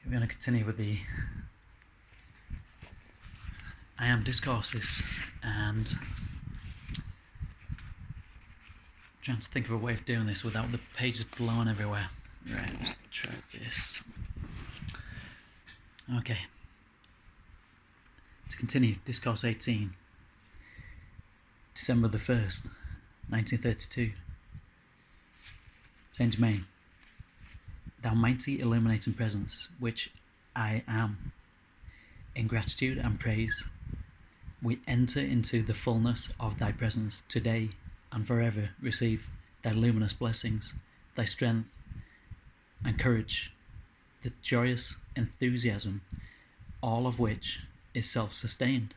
We're going to continue with the I AM Discourses and trying to think of a way of doing this without the pages blowing everywhere. Right, let's try this. Okay. To continue, Discourse 18, December the 1st, 1932. Saint Germain, thou mighty illuminating presence, which I am, in gratitude and praise, we enter into the fullness of thy presence today and forever. Receive thy luminous blessings, thy strength and courage, the joyous enthusiasm, all of which is self-sustained.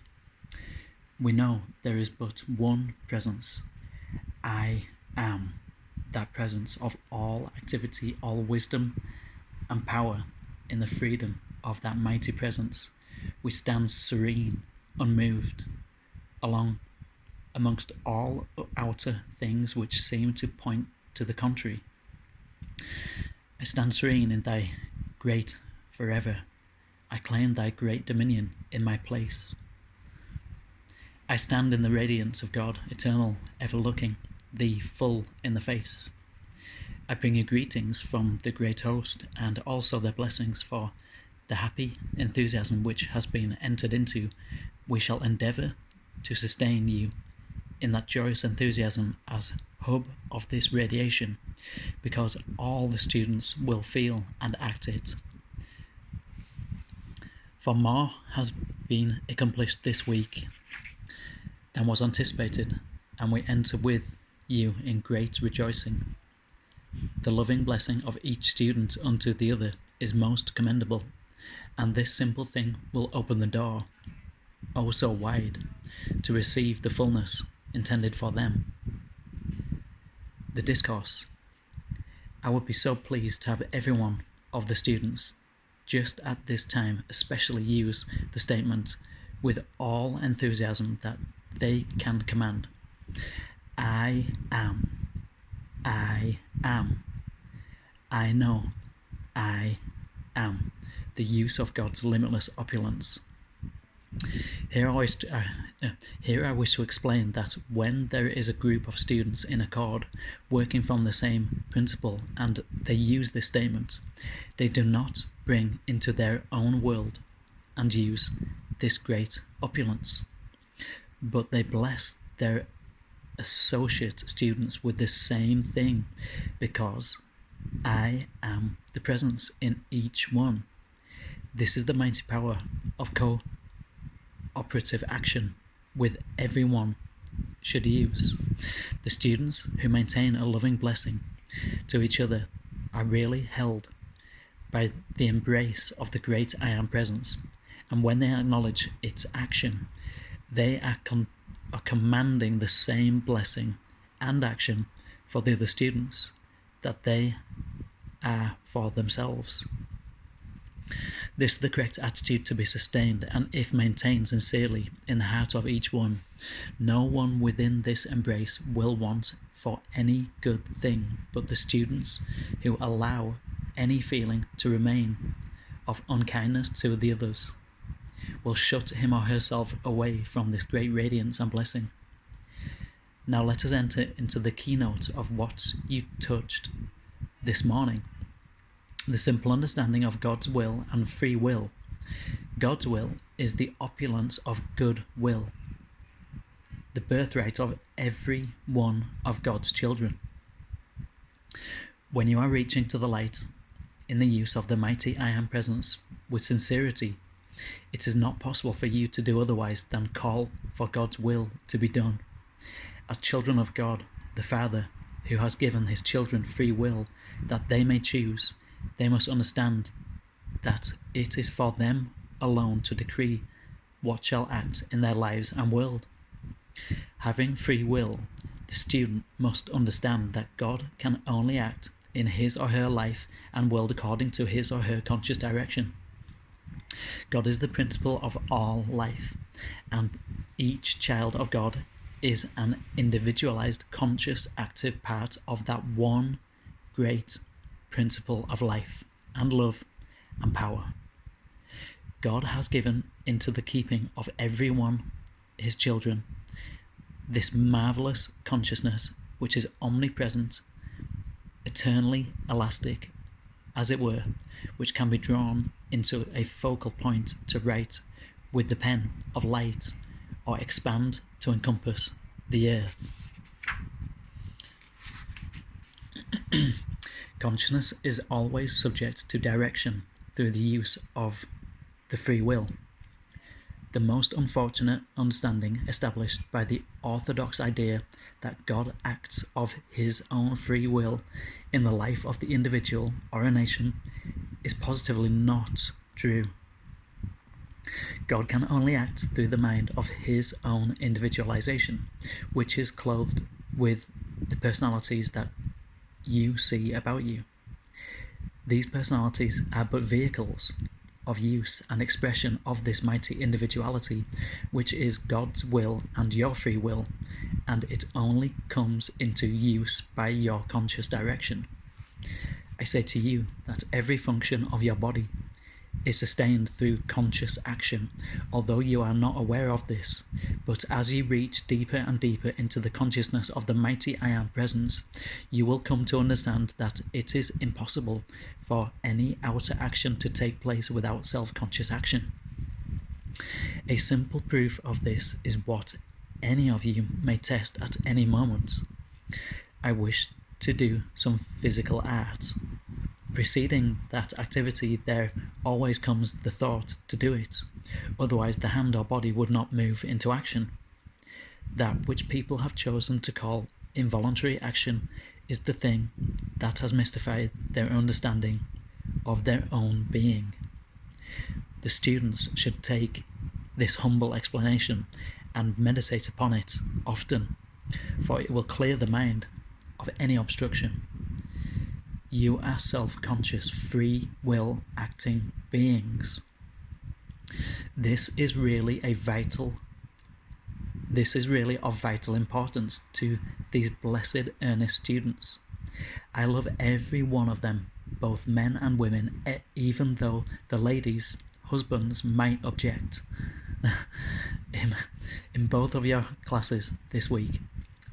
We know there is but one presence, I am, that presence of all activity, all wisdom and power. In the freedom of that mighty presence, we stand serene, unmoved, amongst all outer things which seem to point to the contrary. I stand serene in thy great forever. I claim thy great dominion in my place. I stand in the radiance of God, eternal, ever looking thee full in the face. I bring you greetings from the great host, and also their blessings for the happy enthusiasm which has been entered into. We shall endeavour to sustain you in that joyous enthusiasm as hub of this radiation, because all the students will feel and act it. For more has been accomplished this week than was anticipated, and we enter with you in great rejoicing. The loving blessing of each student unto the other is most commendable, and this simple thing will open the door, oh so wide, to receive the fullness intended for them. The Discourse. I would be so pleased to have every one of the students just at this time especially use the statement with all enthusiasm that they can command. I am. I am. I know. I am. The use of God's limitless opulence. Here I wish to explain that when there is a group of students in accord, working from the same principle, and they use this statement, they do not bring into their own world and use this great opulence, but they bless their associate students with the same thing, because I am the presence in each one. This is the mighty power of cooperative action with everyone should use. The students who maintain a loving blessing to each other are really held by the embrace of the great I Am presence, and when they acknowledge its action, they are commanding the same blessing and action for the other students that they are for themselves. This is the correct attitude to be sustained, and if maintained sincerely in the heart of each one, no one within this embrace will want for any good thing, but the students who allow any feeling to remain of unkindness to the others will shut him or herself away from this great radiance and blessing. Now let us enter into the keynote of what you touched this morning. The simple understanding of God's will and free will. God's will is the opulence of good will, the birthright of every one of God's children. When you are reaching to the light in the use of the mighty I Am presence with sincerity, it is not possible for you to do otherwise than call for God's will to be done. As children of God, the Father, who has given his children free will that they may choose, they must understand that it is for them alone to decree what shall act in their lives and world. Having free will, the student must understand that God can only act in his or her life and world according to his or her conscious direction. God is the principle of all life, and each child of God is an individualized, conscious, active part of that one great principle of life and love and power. God has given into the keeping of every one his children this marvellous consciousness which is omnipresent, eternally elastic, as it were, which can be drawn into a focal point to write with the pen of light or expand to encompass the earth. Consciousness is always subject to direction through the use of the free will. The most unfortunate understanding established by the orthodox idea that God acts of his own free will in the life of the individual or a nation is positively not true. God can only act through the mind of his own individualization, which is clothed with the personalities that you see about you. These personalities are but vehicles of use and expression of this mighty individuality, which is God's will and your free will, and it only comes into use by your conscious direction. I say to you that every function of your body is sustained through conscious action, although you are not aware of this. But as you reach deeper and deeper into the consciousness of the mighty I Am presence, you will come to understand that it is impossible for any outer action to take place without self-conscious action. A simple proof of this is what any of you may test at any moment. I wish to do some physical art. Preceding that activity, there always comes the thought to do it, otherwise the hand or body would not move into action. That which people have chosen to call involuntary action is the thing that has mystified their understanding of their own being. The students should take this humble explanation and meditate upon it often, for it will clear the mind of any obstruction. You are self-conscious, free will acting beings. This is really of vital importance to these blessed earnest students. I love every one of them, both men and women, even though the ladies' husbands might object. In both of your classes this week,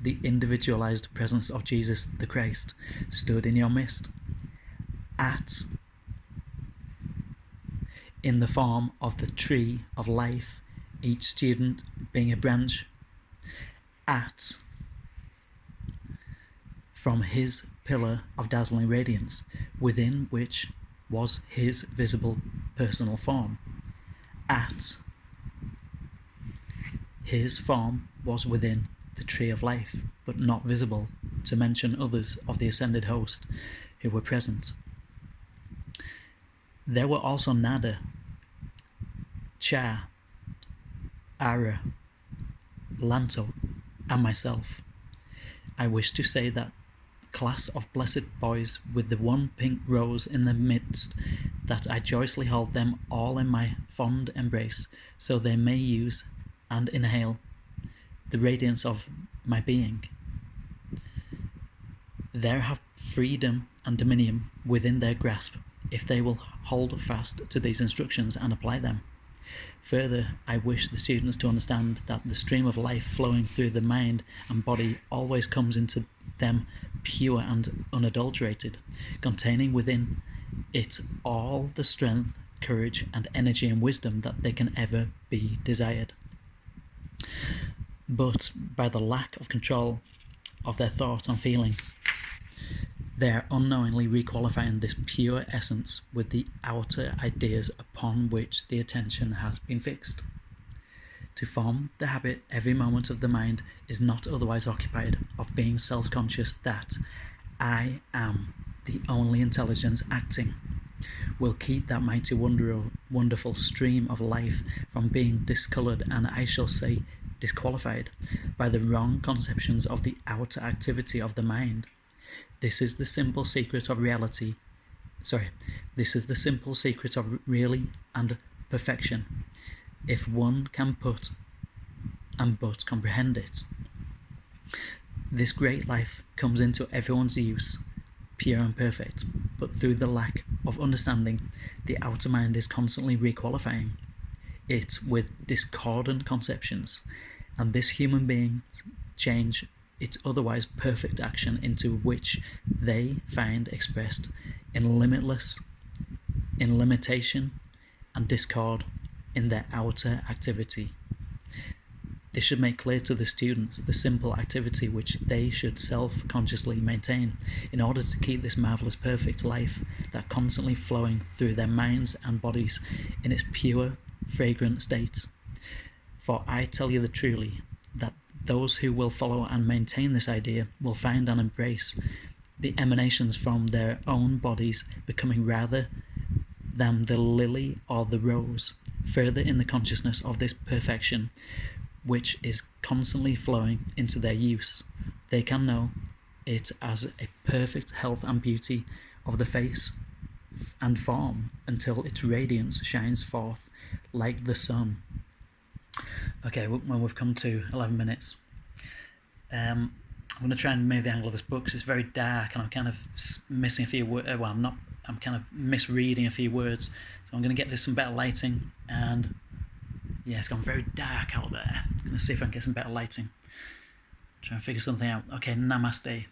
the individualized presence of Jesus the Christ stood in your midst, in the form of the tree of life, each student being a branch, from his pillar of dazzling radiance, within which was his visible personal form. His form was within the tree of life, but not visible, to mention others of the ascended host who were present. There were also Nada, Cha, Ara, Lanto, and myself. I wish to say that class of blessed boys with the one pink rose in the midst, that I joyously hold them all in my fond embrace, so they may use and inhale the radiance of my being. There have freedom and dominion within their grasp if they will hold fast to these instructions and apply them. Further, I wish the students to understand that the stream of life flowing through the mind and body always comes into them pure and unadulterated, containing within it all the strength, courage, and energy and wisdom that they can ever be desired. But by the lack of control of their thought and feeling, they are unknowingly requalifying this pure essence with the outer ideas upon which the attention has been fixed. To form the habit every moment of the mind is not otherwise occupied of being self-conscious that I am the only intelligence acting, will keep that mighty wonderful stream of life from being discoloured and, I shall say, disqualified by the wrong conceptions of the outer activity of the mind. This is the simple secret of reality. This is the simple secret of really and perfection, if one can but comprehend it. This great life comes into everyone's use, pure and perfect, but through the lack of understanding, the outer mind is constantly requalifying it with discordant conceptions, and this human beings change its otherwise perfect action into which they find expressed in limitation and discord in their outer activity. This should make clear to the students the simple activity which they should self-consciously maintain in order to keep this marvellous perfect life that constantly flowing through their minds and bodies in its pure, fragrant state. For I tell you the truly, that those who will follow and maintain this idea will find and embrace the emanations from their own bodies becoming rather than the lily or the rose, further in the consciousness of this perfection which is constantly flowing into their use. They can know it as a perfect health and beauty of the face and form until its radiance shines forth like the sun. Okay, well, we've come to 11 minutes. I'm going to try and move the angle of this book because it's very dark and I'm kind of missing a few words. I'm kind of misreading a few words. So I'm going to get this some better lighting, and yeah, it's gone very dark out there. I'm going to see if I can get some better lighting. Try and figure something out. Okay, Namaste.